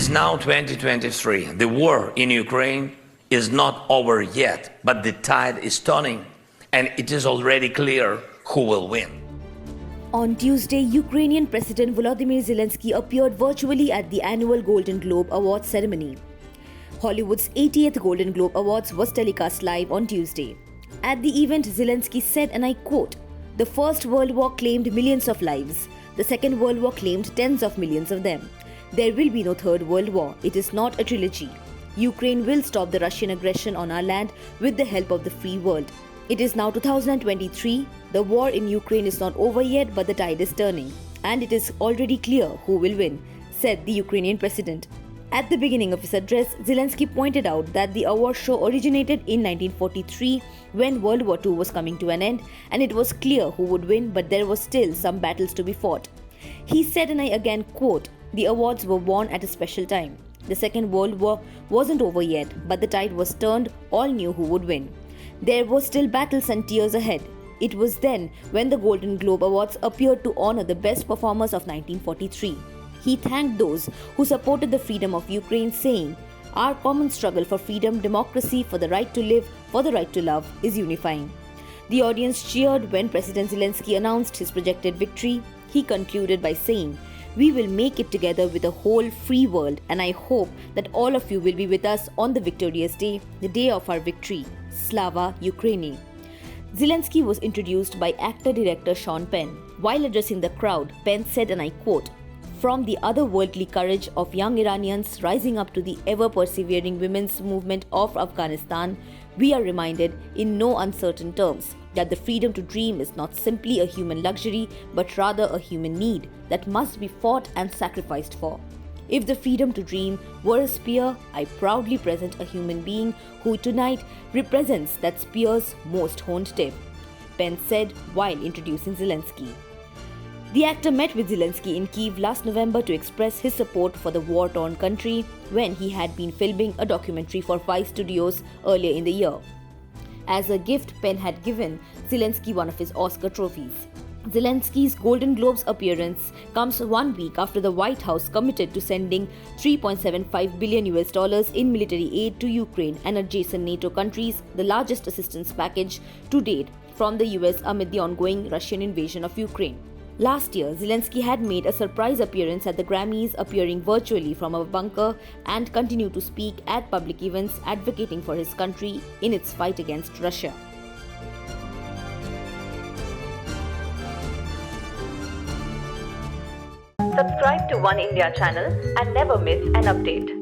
is now 2023. The war in Ukraine is not over yet, but the tide is turning, and it is already clear who will win. On Tuesday, Ukrainian President Volodymyr Zelensky appeared virtually at the annual Golden Globe Awards ceremony. Hollywood's 80th Golden Globe Awards was telecast live on Tuesday. At the event, Zelensky said, and I quote, "The First World War claimed millions of lives. The Second World War claimed tens of millions of them. There will be no Third World War. It is not a trilogy. Ukraine will stop the Russian aggression on our land with the help of the free world. It is now 2023. The war in Ukraine is not over yet, but the tide is turning. And it is already clear who will win," said the Ukrainian president. At the beginning of his address, Zelensky pointed out that the award show originated in 1943 when World War II was coming to an end, and it was clear who would win, but there was still some battles to be fought. He said, and I again quote, "The awards were won at a special time. The Second World War wasn't over yet, but the tide was turned. All knew who would win. There were still battles and tears ahead. It was then when the Golden Globe Awards appeared to honor the best performers of 1943. He thanked those who supported the freedom of Ukraine, saying, "Our common struggle for freedom, democracy, for the right to live, for the right to love is unifying." The audience cheered when President Zelensky announced his projected victory. He concluded by saying, "We will make it together with a whole free world, and I hope that all of you will be with us on the victorious day, the day of our victory. Slava Ukraini." Zelensky was introduced by actor-director Sean Penn. While addressing the crowd, Penn said, and I quote, "From the otherworldly courage of young Iranians rising up to the ever-persevering women's movement of Afghanistan, we are reminded in no uncertain terms that the freedom to dream is not simply a human luxury, but rather a human need that must be fought and sacrificed for. If the freedom to dream were a spear, I proudly present a human being who tonight represents that spear's most honed tip," Penn said while introducing Zelensky. The actor met with Zelensky in Kyiv last November to express his support for the war-torn country when he had been filming a documentary for Vice Studios earlier in the year. As a gift, Penn had given Zelensky one of his Oscar trophies. Zelensky's Golden Globes appearance comes 1 week after the White House committed to sending $3.75 billion in military aid to Ukraine and adjacent NATO countries, the largest assistance package to date from the US amid the ongoing Russian invasion of Ukraine. Last year, Zelensky had made a surprise appearance at the Grammys, appearing virtually from a bunker, and continued to speak at public events advocating for his country in its fight against Russia. Subscribe to Oneindia channel and never miss an update.